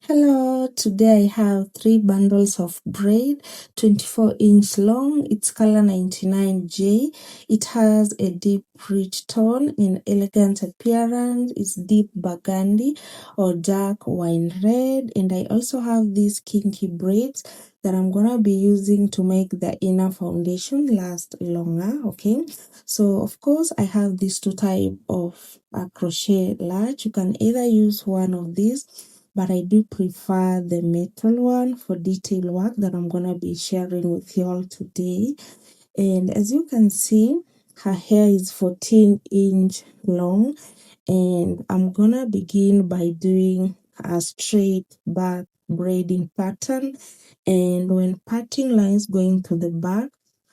Hello, today I have 3 bundles of braid, 24-inch long. It's color 99J. It has a deep rich tone in elegant appearance. It's deep burgundy or dark wine red. And I also have these kinky braids that I'm gonna be using to make the inner foundation last longer. Okay, so of course I have these 2 types of crochet larch. You can either use one of these, but I do prefer the metal one for detail work that I'm gonna be sharing with y'all today. And as you can see, her hair is 14-inch long, and I'm gonna begin by doing a straight back braiding pattern. And when parting lines going to the back,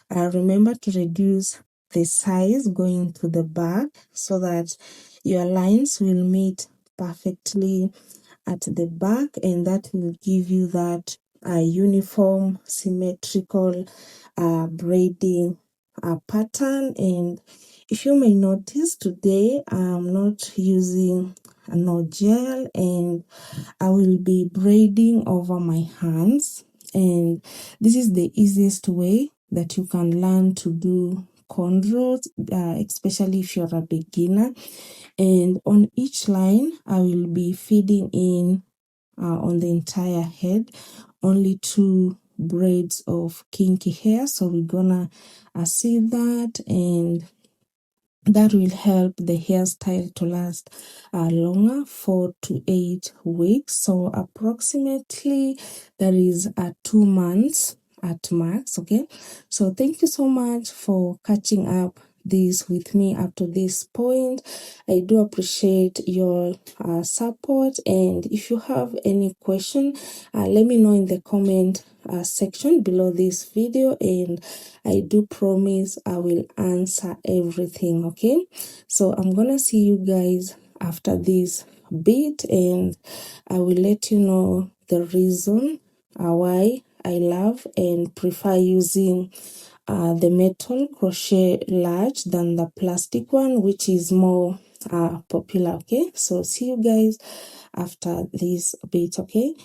remember to reduce the size going to the back so that your lines will meet perfectly at the back, and that will give you that uniform symmetrical braiding pattern. And if you may notice, today I'm not using no gel, and I will be braiding over my hands. And this is the easiest way that you can learn to do cornrows, especially if you're a beginner. And on each line, I will be feeding in on the entire head only 2 braids of kinky hair. So we're gonna see that, and that will help the hairstyle to last longer, 4 to 8 weeks. So approximately that is 2 months at max. Okay, so thank you so much for catching up this with me up to this point. I do appreciate your support, and if you have any question, let me know in the comment section below this video, and I do promise I will answer everything. Okay, so I'm gonna see you guys after this bit, and I will let you know the reason why I love and prefer using the metal crochet larch than the plastic one, which is more popular. Okay, so see you guys after this bit. Okay.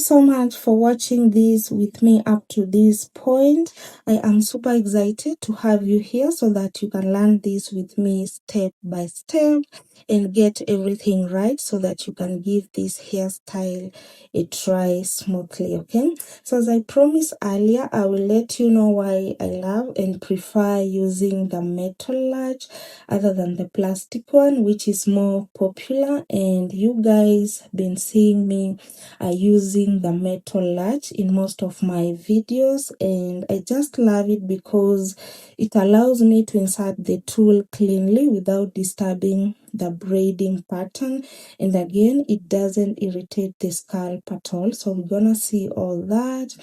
so much for watching this with me up to this point. I am super excited to have you here so that you can learn this with me step by step and get everything right so that you can give this hairstyle a try smoothly. Okay, so as I promised earlier, I will let you know why I love and prefer using the metal latch other than the plastic one, which is more popular, and you guys been seeing me using the metal latch in most of my videos, and I just love it because it allows me to insert the tool cleanly without disturbing the braiding pattern, and again it doesn't irritate the scalp at all. So we're gonna see all that.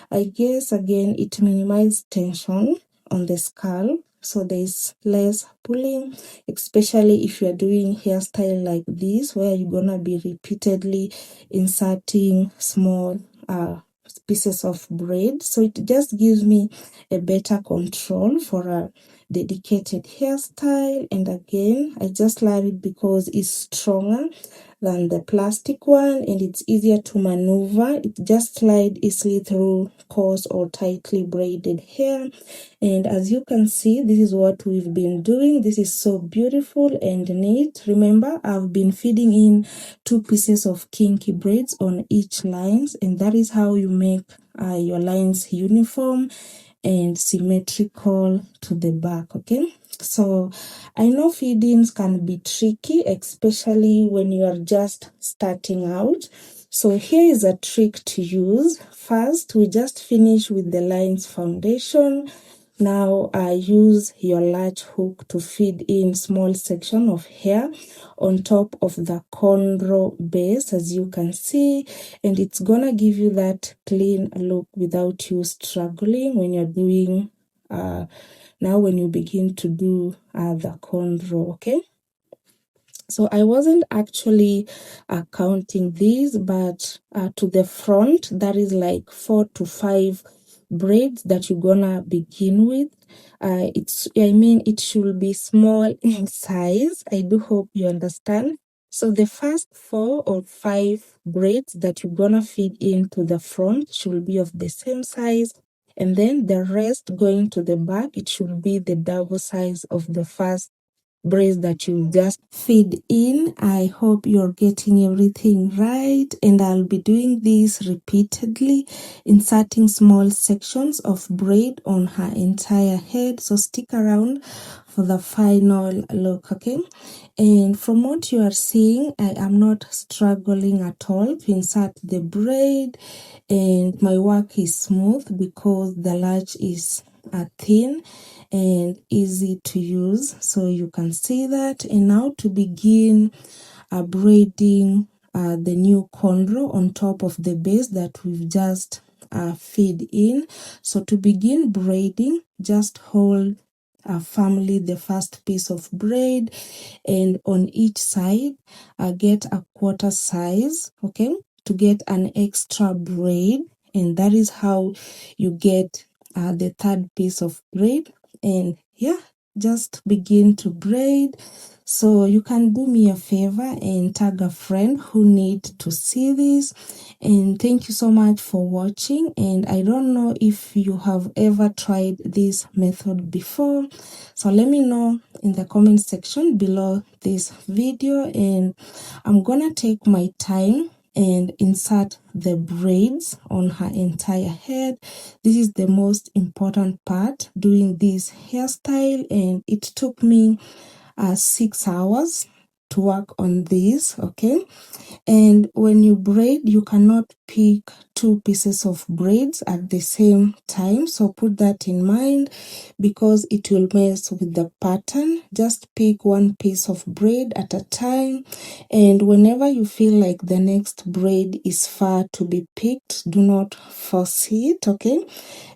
I guess again it minimizes tension on the scalp, so there's less pulling, especially if you're doing hairstyle like this where you're gonna be repeatedly inserting small pieces of braid. So it just gives me a better control for a dedicated hairstyle, and again I just love it because it's stronger than the plastic one and it's easier to maneuver. It just slides easily through coarse or tightly braided hair, and as you can see, this is what we've been doing. This is so beautiful and neat. Remember, I've been feeding in 2 pieces of kinky braids on each lines, and that is how you make your lines uniform and symmetrical to the back. Okay, so I know feedings can be tricky, especially when you are just starting out. So here is a trick to use. First, we just finish with the lines foundation. Now I use your latch hook to feed in small section of hair on top of the cornrow base, as you can see, and it's gonna give you that clean look without you struggling when you're doing now when you begin to do the cornrow. Okay, so I wasn't actually counting these, but to the front, that is like 4 to 5 braids that you're gonna begin with. It should be small in size. I do hope you understand. So the first 4 or 5 braids that you're gonna feed into the front should be of the same size, and then the rest going to the back, it should be the double size of the first braids that you just feed in. I hope you're getting everything right, and I'll be doing this repeatedly, inserting small sections of braid on her entire head, so stick around for the final look. Okay, and from what you are seeing, I am not struggling at all to insert the braid, and my work is smooth because the latch is thin and easy to use, so you can see that. And now to begin braiding the new cornrow on top of the base that we've just feed in. So to begin braiding, just hold firmly the first piece of braid, and on each side get a quarter size, okay, to get an extra braid, and that is how you get the third piece of braid. And yeah, just begin to braid. So you can do me a favor and tag a friend who need to see this. And thank you so much for watching, and I don't know if you have ever tried this method before, so let me know in the comment section below this video, and I'm gonna take my time and insert the braids on her entire head. This is the most important part doing this hairstyle, and it took me 6 hours to work on this. Okay, and when you braid, you cannot pick 2 pieces of braids at the same time, so put that in mind because it will mess with the pattern. Just pick 1 piece of braid at a time, and whenever you feel like the next braid is far to be picked, do not force it. Okay,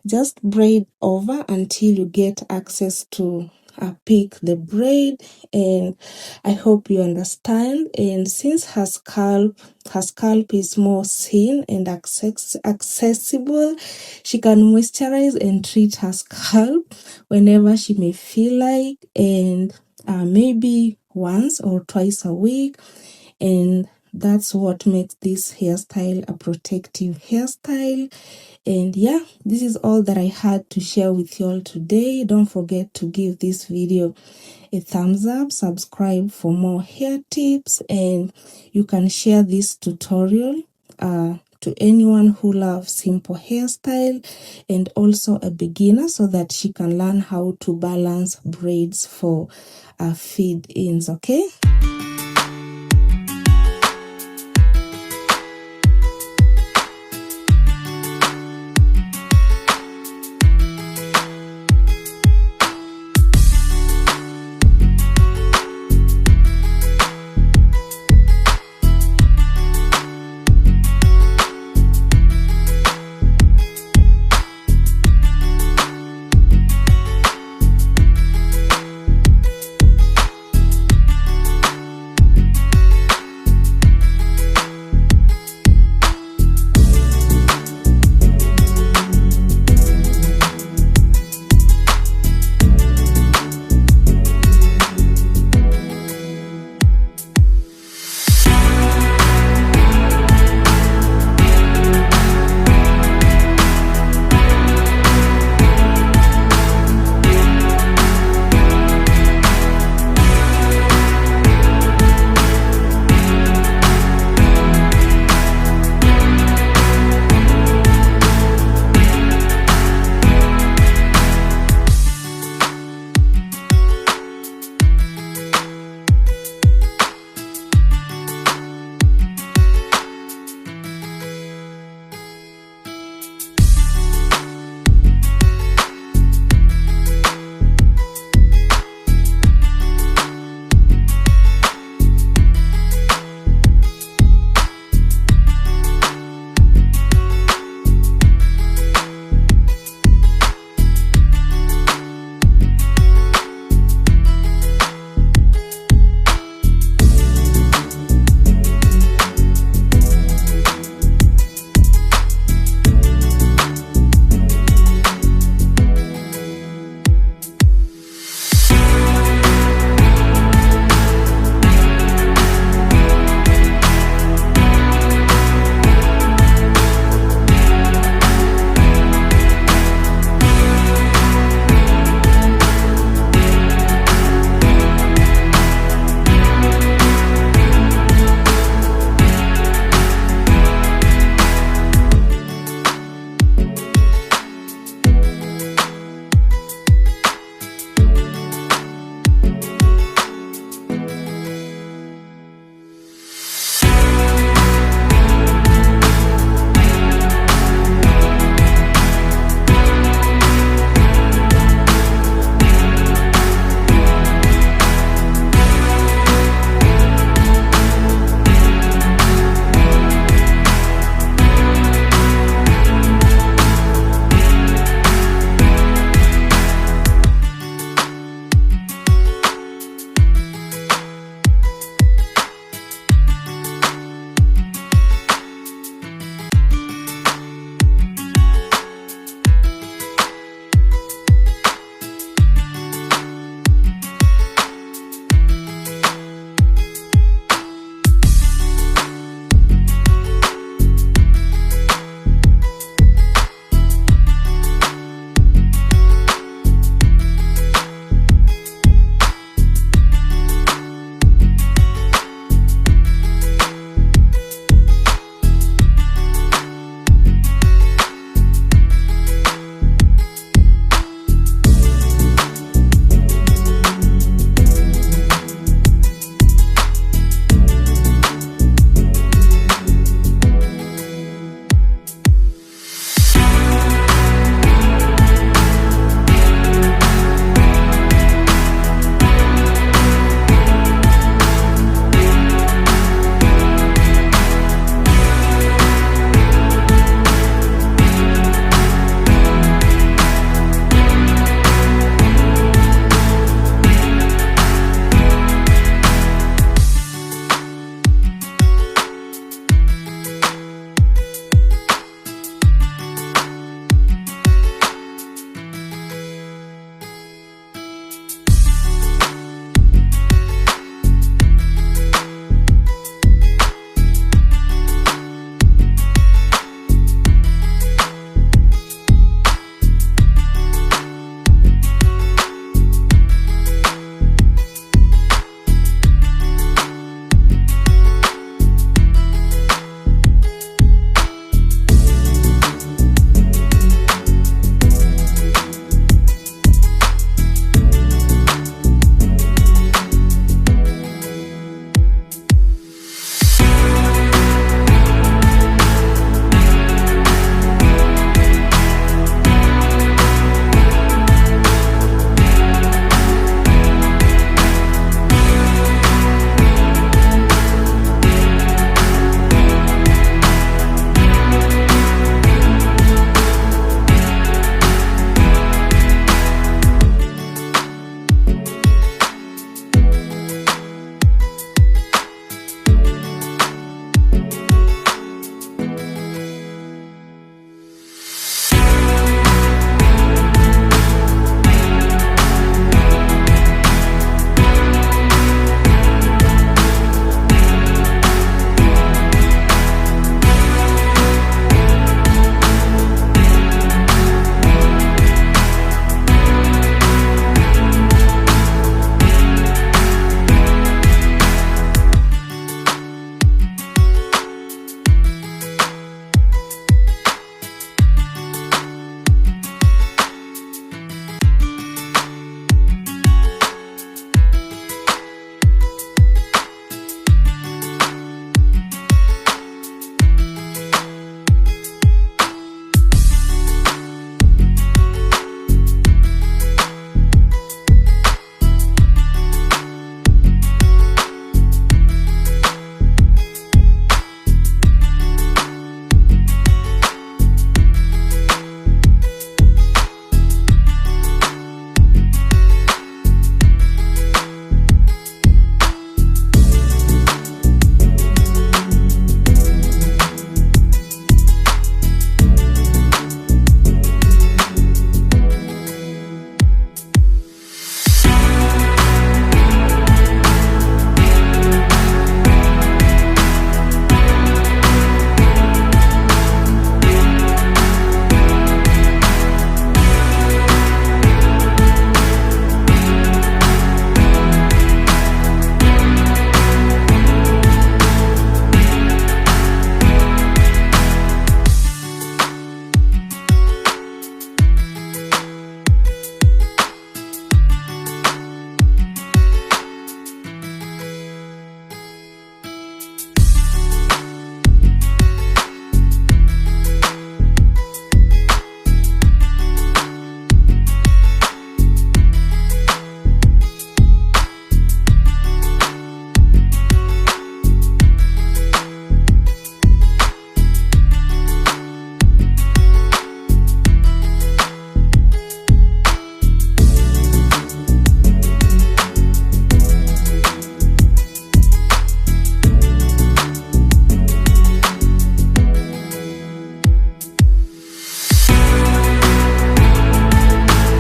just braid over until you get access to pick the braid, and I hope you understand. And since her scalp is more thin and accessible, she can moisturize and treat her scalp whenever she may feel like, and maybe once or twice a week, and that's what makes this hairstyle a protective hairstyle. And yeah, this is all that I had to share with you all today. Don't forget to give this video a thumbs up, subscribe for more hair tips, and you can share this tutorial to anyone who loves simple hairstyle and also a beginner, so that she can learn how to balance braids for feed-ins. Okay.